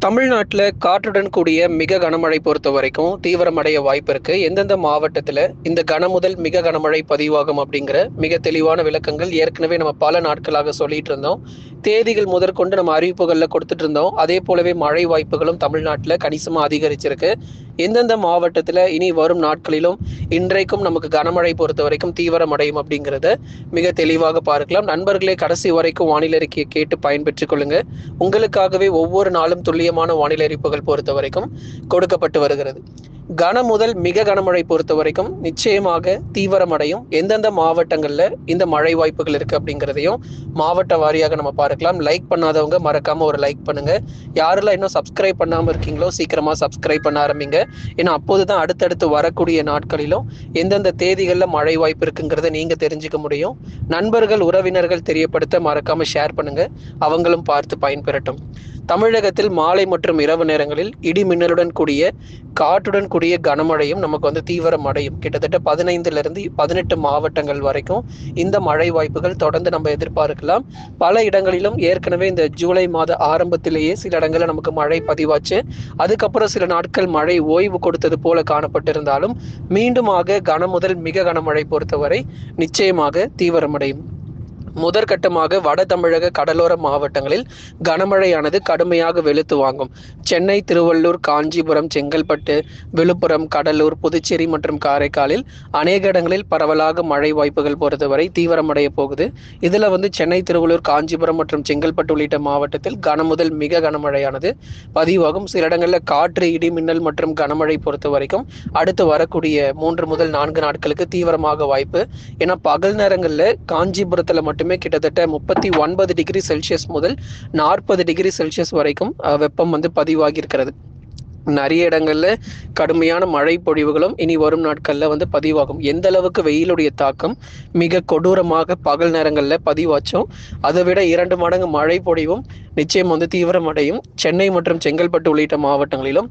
தமிழ்நாட்டில் காற்றுடன் கூடிய மிக கனமழை பொறுத்த வரைக்கும் தீவிரமடைய வாய்ப்பு இருக்கு. எந்தெந்த மாவட்டத்தில் இந்த கனமுதல் மிக கனமழை பதிவாகும் அப்படிங்கிற மிக தெளிவான விளக்கங்கள் ஏற்கனவே நம்ம பல நாட்களாக சொல்லிட்டு இருந்தோம். தேதிகள் முதற்கொண்டு நம்ம அறிவிப்புகளில் கொடுத்துட்டு இருந்தோம். அதே போலவே மழை வாய்ப்புகளும் தமிழ்நாட்டில் கணிசமாக அதிகரிச்சிருக்கு. எந்தெந்த மாவட்டத்தில் இனி வரும் நாட்களிலும் இன்றைக்கும் நமக்கு கனமழை பொறுத்த வரைக்கும் தீவிரமடையும் அப்படிங்கிறத மிக தெளிவாக பார்க்கலாம். நண்பர்களே, கடைசி வரைக்கும் வானிலை அறிக்கையை கேட்டு பயன்பெற்றுக் கொள்ளுங்க. உங்களுக்காகவே ஒவ்வொரு நாளும் துல்லியமான வானிலை அறிவிப்புகள் பொறுத்த வரைக்கும் கொடுக்கப்பட்டு வருகிறது. கன முதல் மிக கனமழை பொறுத்த வரைக்கும் நிச்சயமாக தீவிரமடையும். எந்தெந்த மாவட்டங்கள்ல இந்த மழை வாய்ப்புகள் இருக்கு அப்படிங்கிறதையும் மாவட்ட வாரியாக நம்ம பார்க்கலாம். லைக் பண்ணாதவங்க மறக்காம ஒரு லைக் பண்ணுங்க. யாரெல்லாம் இன்னும் சப்ஸ்கிரைப் பண்ணாம இருக்கீங்களோ சீக்கிரமா சப்ஸ்கிரைப் பண்ண ஆரம்பிங்க. ஏன்னா அப்போதுதான் அடுத்தடுத்து வரக்கூடிய நாட்களிலும் எந்தெந்த தேதிகள்ல மழை வாய்ப்பு இருக்குங்கிறத நீங்க தெரிஞ்சுக்க முடியும். நண்பர்கள் உறவினர்கள் தெரியப்படுத்த மறக்காம ஷேர் பண்ணுங்க. அவங்களும் பார்த்து பயன்பெறட்டும். தமிழகத்தில் மாலை மற்றும் இரவு நேரங்களில் இடி மின்னலுடன் கூடிய காற்றுடன் கூடிய கனமழையும் நமக்கு தீவிரமடையும். கிட்டத்தட்ட 15 மாவட்டங்கள் வரைக்கும் இந்த மழை வாய்ப்புகள் தொடர்ந்து நம்ம எதிர்பார்க்கலாம். பல இடங்களிலும் ஏற்கனவே இந்த ஜூலை மாத ஆரம்பத்திலேயே சில இடங்களில் நமக்கு மழை பதிவாச்சு. அதுக்கப்புறம் சில நாட்கள் மழை ஓய்வு கொடுத்தது போல காணப்பட்டிருந்தாலும் மீண்டுமாக கனமுதல் மிக கனமழை பொறுத்தவரை நிச்சயமாக தீவிரமடையும். முதற்கட்டமாக வட தமிழக கடலோர மாவட்டங்களில் கனமழையானது கடுமையாக வெளுத்து வாங்கும். சென்னை, திருவள்ளூர், காஞ்சிபுரம், செங்கல்பட்டு, விழுப்புரம், கடலூர், புதுச்சேரி மற்றும் காரைக்காலில் அநேக இடங்களில் பரவலாக மழை வாய்ப்புகள் பொறுத்தவரை தீவிரமடைய போகுது. இதுல சென்னை, திருவள்ளூர், காஞ்சிபுரம் மற்றும் செங்கல்பட்டு உள்ளிட்ட மாவட்டத்தில் கனமுதல் மிக கனமழையானது பதிவாகும். சில இடங்களில் காற்று, இடி மின்னல் மற்றும் கனமழை பொறுத்த வரைக்கும் அடுத்து வரக்கூடிய 3 முதல் 4 நாட்களுக்கு தீவிரமாக வாய்ப்பு. ஏன்னா பகல் நேரங்களில் காஞ்சிபுரத்துல மட்டும் கிட்டத்தட்ட 39 டிகிரி செல்சியஸ் முதல் 40 டிகிரி செல்சியஸ் வரைக்கும் வெப்பம் பதிவாகி இருக்கிறது. நிறைய இடங்கள்ல கடுமையான மழை பொழிவுகளும் இனி வரும் நாட்கள்ல பதிவாகும். எந்த அளவுக்கு வெயிலுடைய தாக்கம் மிக கொடூரமாக பகல் நேரங்கள்ல பதிவாச்சோம், அதை விட 2 மடங்கு மழை பொழிவும் நிச்சயம் தீவிரமடையும். சென்னை மற்றும் செங்கல்பட்டு உள்ளிட்ட மாவட்டங்களிலும்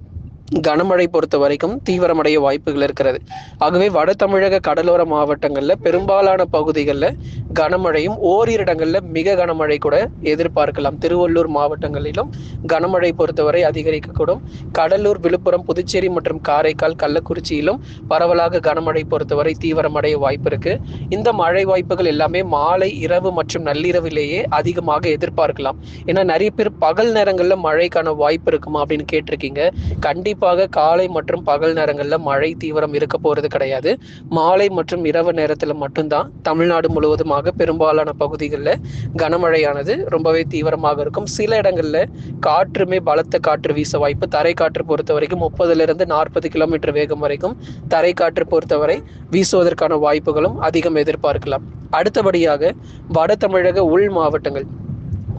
கனமழை பொறுத்த வரைக்கும் தீவிரமடைய வாய்ப்புகள் இருக்கிறது. ஆகவே வட தமிழக கடலோர மாவட்டங்கள்ல பெரும்பாலான பகுதிகளில் கனமழையும் ஓரிரு இடங்கள்ல மிக கனமழை கூட எதிர்பார்க்கலாம். திருவள்ளூர் மாவட்டங்களிலும் கனமழை பொறுத்தவரை அதிகரிக்கக்கூடும். கடலூர், விழுப்புரம், புதுச்சேரி மற்றும் காரைக்கால், கள்ளக்குறிச்சியிலும் பரவலாக கனமழை பொறுத்தவரை தீவிரமடைய வாய்ப்பு இருக்கு. இந்த மழை வாய்ப்புகள் எல்லாமே மாலை, இரவு மற்றும் நள்ளிரவிலேயே அதிகமாக எதிர்பார்க்கலாம். ஏன்னா நிறைய பேர் பகல் நேரங்கள்ல மழைக்கான வாய்ப்பு இருக்குமா அப்படின்னு கேட்டிருக்கீங்க. கண்டிப்பாக காலை மற்றும் பகல் நேரங்கள்ல மழை தீவிரம் இருக்க போறது கிடையாது. மாலை மற்றும் இரவு நேரத்துல மட்டும்தான் தமிழ்நாடு முழுவதுமாக பெரும்பாலான பகுதிகளில் கனமழையானது ரொம்பவே தீவிரமாக இருக்கும். சில இடங்கள்ல காற்றுமே பலத்த காற்று வீச வாய்ப்பு. தரை காற்று பொறுத்த வரைக்கும் 30 to 40 கிலோமீட்டர் வேகம் வரைக்கும் தரை காற்று பொறுத்தவரை வீசுவதற்கான வாய்ப்புகளும் அதிகம் எதிர்பார்க்கலாம். அடுத்தபடியாக வட தமிழக உள் மாவட்டங்கள்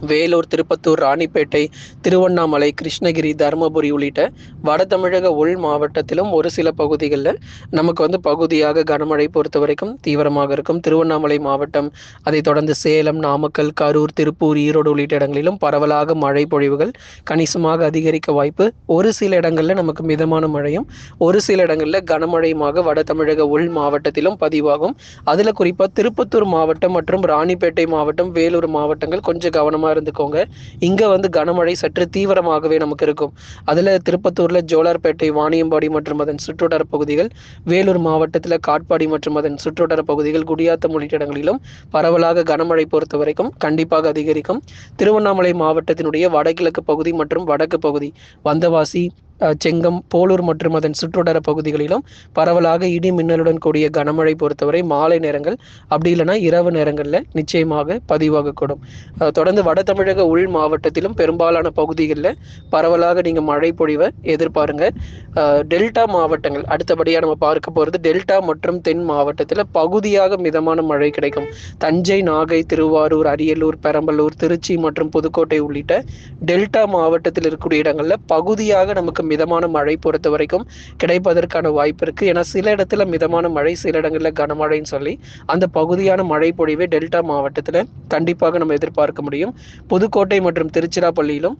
வேலூர், திருப்பத்தூர், ராணிப்பேட்டை, திருவண்ணாமலை, கிருஷ்ணகிரி, தருமபுரி உள்ளிட்ட வட தமிழக உள் மாவட்டத்திலும் ஒரு சில பகுதிகளில் நமக்கு பகுதியாக கனமழை பொறுத்த வரைக்கும் தீவிரமாக இருக்கும். திருவண்ணாமலை மாவட்டம், அதை தொடர்ந்து சேலம், நாமக்கல், கரூர், திருப்பூர், ஈரோடு உள்ளிட்ட இடங்களிலும் பரவலாக மழை பொழிவுகள் கணிசமாக அதிகரிக்க வாய்ப்பு. ஒரு சில இடங்களில் நமக்கு மிதமான மழையும் ஒரு சில இடங்களில் கனமழையுமாக வட தமிழக உள் மாவட்டத்திலும் பதிவாகும். அதில் குறிப்பாக திருப்பத்தூர் மாவட்டம் மற்றும் ராணிப்பேட்டை மாவட்டம், வேலூர் மாவட்டங்கள் கொஞ்சம் கவனமாக இருந்துக்கோங்க. இங்க கனமழை சற்று தீவிரமாகவே நமக்கு இருக்கும். அதுல திருப்பத்தூர்ல ஜோலார்பேட்டை, வாணியம்பாடி மற்றும் அதன் சுற்றுவட்டார பகுதிகள், வேலூர் மாவட்டத்துல காட்பாடி மற்றும் அதன் சுற்றுவட்டார பகுதிகள், குடியாத்தம் உள்ளிட்ட இடங்களிலும் பரவலாக கனமழை பொறுத்த வரைக்கும் கண்டிப்பாக அதிகரிக்கும். திருவண்ணாமலை மாவட்டத்தினுடைய வடகிழக்கு பகுதி மற்றும் வடக்கு பகுதி, வந்தவாசி, செங்கம், போலூர் மற்றும் அதன் சுற்றுவட்டார பகுதிகளிலும் பரவலாக இடி மின்னலுடன் கூடிய கனமழை பொறுத்தவரை மாலை நேரங்கள் அப்படி இல்லைன்னா இரவு நேரங்களில் நிச்சயமாக பதிவாகக்கூடும். தொடர்ந்து வட தமிழக உள் மாவட்டத்திலும் பெரும்பாலான பகுதிகளில் பரவலாக நீங்கள் மழை பொழிவை எதிர்பாருங்க. டெல்டா மாவட்டங்கள் அடுத்தபடியாக நம்ம பார்க்க போகிறது. டெல்டா மற்றும் தென் மாவட்டத்தில் பகுதியாக மிதமான மழை கிடைக்கும். தஞ்சை, நாகை, திருவாரூர், அரியலூர், பெரம்பலூர், திருச்சி மற்றும் புதுக்கோட்டை உள்ளிட்ட டெல்டா மாவட்டத்தில் இருக்கக்கூடிய இடங்களில் பகுதியாக நமக்கு மிதமான மழை பொறுத்த வரைக்கும் கிடைப்பதற்கான வாய்ப்பு இருக்கு. ஏன்னா சில இடத்துல மிதமான மழை, சில இடங்கள்ல கனமழைன்னு சொல்லி அந்த பகுதியான மழை பொழிவை டெல்டா மாவட்டத்துல கண்டிப்பாக நம்ம எதிர்பார்க்க முடியும். புதுக்கோட்டை மற்றும் திருச்சிராப்பள்ளியிலும்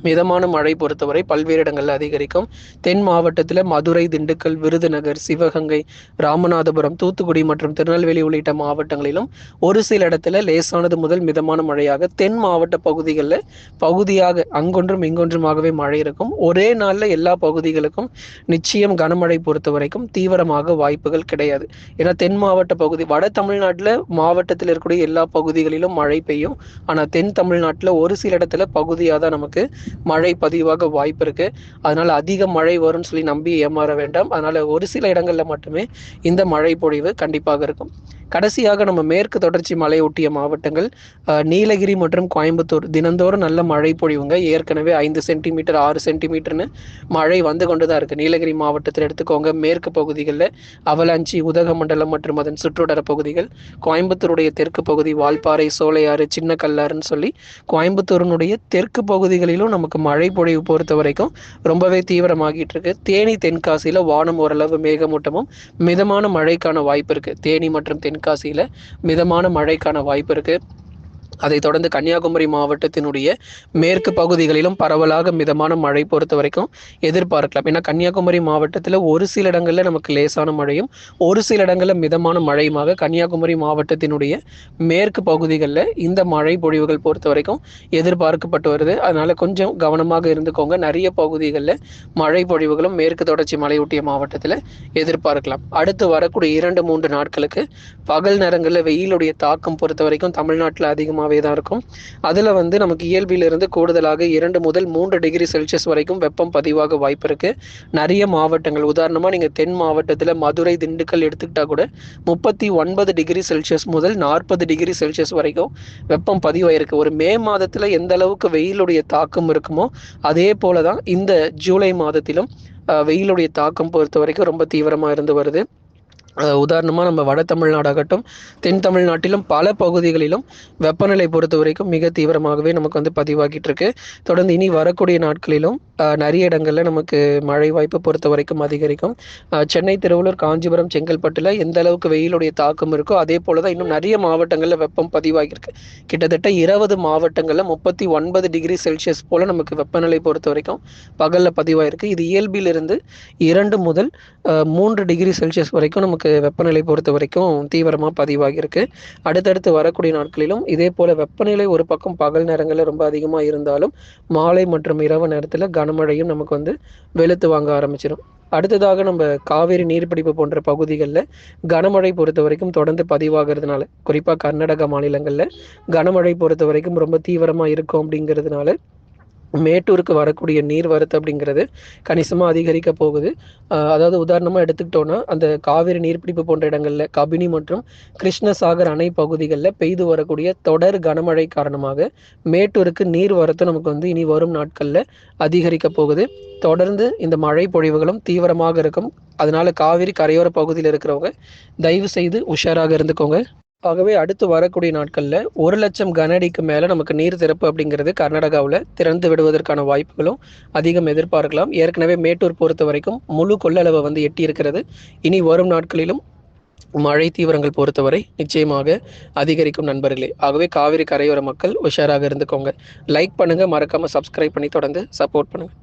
மிதமான மழை பொறுத்தவரை பல்வேறு இடங்களில் அதிகரிக்கும். தென் மாவட்டத்தில் மதுரை, திண்டுக்கல், விருதுநகர், சிவகங்கை, ராமநாதபுரம், தூத்துக்குடி மற்றும் திருநெல்வேலி உள்ளிட்ட மாவட்டங்களிலும் ஒரு சில இடத்துல லேசானது முதல் மிதமான மழையாக, தென் மாவட்ட பகுதிகளில் பகுதியாக அங்கொன்றும் இங்கொன்றுமாகவே மழை இருக்கும். ஒரே நாளில் எல்லா பகுதிகளுக்கும் நிச்சயம் கனமழை பொறுத்த வரைக்கும் தீவிரமாக வாய்ப்புகள் கிடையாது. ஏன்னா தென் மாவட்ட பகுதி, வட தமிழ்நாட்டில் மாவட்டத்தில் இருக்கக்கூடிய எல்லா பகுதிகளிலும் மழை பெய்யும். ஆனால் தென் தமிழ்நாட்டில் ஒரு சில இடத்துல பகுதியாக தான் நமக்கு மழை பதிவாக வாய்ப்பு இருக்கு. அதனால அதிக மழை வரும்னு சொல்லி நம்பி ஏமாற வேண்டாம். அதனால ஒரு சில இடங்கள்ல மட்டுமே இந்த மழை பொழிவு கண்டிப்பாக இருக்கும். கடைசியாக நம்ம மேற்கு தொடர்ச்சி மலை ஒட்டிய மாவட்டங்கள், நீலகிரி மற்றும் கோயம்புத்தூர் தினந்தோறும் நல்ல மழை பொழிவுங்க. ஏற்கனவே 5 சென்டிமீட்டர் 6 சென்டிமீட்டர்னு மழை வந்து கொண்டு தான் இருக்கு. நீலகிரி மாவட்டத்தில் எடுத்துக்கோங்க. மேற்கு பகுதிகளில் அவலாஞ்சி, உதகமண்டலம் மற்றும் அதன் சுற்றுவட்டார பகுதிகள், கோயம்புத்தூருடைய தெற்கு பகுதி வால்பாறை, சோலையாறு, சின்ன கல்லாறுன்னு சொல்லி கோயம்புத்தூரினுடைய தெற்கு பகுதிகளிலும் நமக்கு மழை பொழிவு பொறுத்த வரைக்கும் ரொம்பவே தீவிரமாகிட்டு இருக்கு. தேனி, தென்காசியில வானம் ஓரளவு மேகமூட்டமும் மிதமான மழைக்கான வாய்ப்பு இருக்கு. தேனி மற்றும் தென்காசியில மிதமான மழைக்கான வாய்ப்பு இருக்கு. அதைத் தொடர்ந்து கன்னியாகுமரி மாவட்டத்தினுடைய மேற்கு பகுதிகளிலும் பரவலாக மிதமான மழை பொறுத்த வரைக்கும் எதிர்பார்க்கலாம். ஏன்னா கன்னியாகுமரி மாவட்டத்தில் ஒரு சில இடங்களில் நமக்கு லேசான மழையும் ஒரு சில இடங்களில் மிதமான மழையுமாக கன்னியாகுமரி மாவட்டத்தினுடைய மேற்கு பகுதிகளில் இந்த மழை பொழிவுகள் பொறுத்த வரைக்கும் எதிர்பார்க்கப்பட்டு வருது. அதனால கொஞ்சம் கவனமாக இருந்துக்கோங்க. நிறைய பகுதிகளில் மழை பொழிவுகளும் மேற்கு தொடர்ச்சி மலையொட்டிய மாவட்டத்தில் எதிர்பார்க்கலாம். அடுத்து வரக்கூடிய 2-3 நாட்களுக்கு பகல் நேரங்களில் வெயிலுடைய தாக்கம் பொறுத்த வரைக்கும் தமிழ்நாட்டில் அதிகமாக தான் இருக்கும். அதுல நமக்கு இயல்பிலிருந்து கூடுதலாக 2 முதல் 3 டிகிரி செல்சியஸ் வரைக்கும் வெப்பம் பதிவாக வாய்ப்பு இருக்கு. நிறைய மாவட்டங்கள், உதாரணமா நீங்க தென் மாவட்டத்துல மதுரை, திண்டுக்கல் எடுத்துக்கிட்டா கூட 39 டிகிரி செல்சியஸ் முதல் 40 டிகிரி செல்சியஸ் வரைக்கும் வெப்பம் பதிவாயிருக்கு. ஒரு மே மாதத்துல எந்த அளவுக்கு வெயிலுடைய தாக்கம் இருக்குமோ அதே போலதான் இந்த ஜூலை மாதத்திலும் வெயிலுடைய தாக்கம் பொறுத்த வரைக்கும் ரொம்ப தீவிரமா இருந்து வருது. உதாரணமாக நம்ம வட தமிழ்நாடாகட்டும் தென் தமிழ்நாட்டிலும் பல பகுதிகளிலும் வெப்பநிலை பொறுத்த வரைக்கும் மிக தீவிரமாகவே நமக்கு பதிவாகிட்டு இருக்கு. தொடர்ந்து இனி வரக்கூடிய நாட்களிலும் நிறைய இடங்களில் நமக்கு மழை வாய்ப்பு பொறுத்த வரைக்கும் அதிகரிக்கும். சென்னை, திருவள்ளூர், காஞ்சிபுரம், செங்கல்பட்டில் எந்த அளவுக்கு வெயிலுடைய தாக்கம் இருக்கோ அதே போல தான் இன்னும் நிறைய மாவட்டங்களில் வெப்பம் பதிவாகியிருக்கு. கிட்டத்தட்ட 20 மாவட்டங்களில் 39 டிகிரி செல்சியஸ் போல் நமக்கு வெப்பநிலை பொறுத்த வரைக்கும் பகலில் பதிவாயிருக்கு. இது இயல்பிலிருந்து 2 முதல் 3 டிகிரி செல்சியஸ் வரைக்கும் நமக்கு வெப்பநிலை பொறுத்த வரைக்கும் தீவிரமாக பதிவாகியிருக்கு. அடுத்தடுத்து வரக்கூடிய நாட்களிலும் இதே போல வெப்பநிலை ஒரு பக்கம் பகல் நேரங்களில் ரொம்ப அதிகமாக இருந்தாலும் மாலை மற்றும் இரவு நேரத்தில் கனமழையும் நமக்கு வெளுத்து வாங்க ஆரம்பிச்சிடும். அடுத்ததாக நம்ம காவேரி நீர்பிடிப்பு போன்ற பகுதிகளில் கனமழை பொறுத்த வரைக்கும் தொடர்ந்து பதிவாகிறதுனால, குறிப்பாக கர்நாடக மாநிலங்களில் கனமழை பொறுத்த வரைக்கும் ரொம்ப தீவிரமாக இருக்கும். அப்படிங்கிறதுனால மேட்டூருக்கு வரக்கூடிய நீர்வரத்து அப்படிங்கிறது கணிசமாக அதிகரிக்க போகுது. அதாவது உதாரணமாக எடுத்துக்கிட்டோன்னா அந்த காவிரி நீர்பிடிப்பு போன்ற இடங்களில் கபினி மற்றும் கிருஷ்ணசாகர் அணை பகுதிகளில் பெய்து வரக்கூடிய தொடர் கனமழை காரணமாக மேட்டூருக்கு நீர்வரத்து நமக்கு இனி வரும் நாட்களில் அதிகரிக்க போகுது. தொடர்ந்து இந்த மழை பொழிவுகளும் தீவிரமாக இருக்கும். அதனால காவிரி கரையோர பகுதியில் இருக்கிறவங்க தயவு செய்து உஷாராக இருந்துக்கோங்க. ஆகவே அடுத்து வரக்கூடிய நாட்களில் 1,00,000 கன அடிக்கு மேலே நமக்கு நீர் திறப்பு அப்படிங்கிறது கர்நாடகாவில் திறந்து விடுவதற்கான வாய்ப்புகளும் அதிகம் எதிர்பார்க்கலாம். ஏற்கனவே மேட்டூர் பொறுத்த வரைக்கும் முழு கொள்ளளவை எட்டி இருக்கிறது. இனி வரும் நாட்களிலும் மழை தீவிரங்கள் பொறுத்தவரை நிச்சயமாக அதிகரிக்கும் நண்பர்களே. ஆகவே காவிரி கரையோர மக்கள் உஷாராக இருந்துக்கோங்க. லைக் பண்ணுங்க, மறக்காம சப்ஸ்கிரைப் பண்ணி தொடர்ந்து சப்போர்ட் பண்ணுங்க.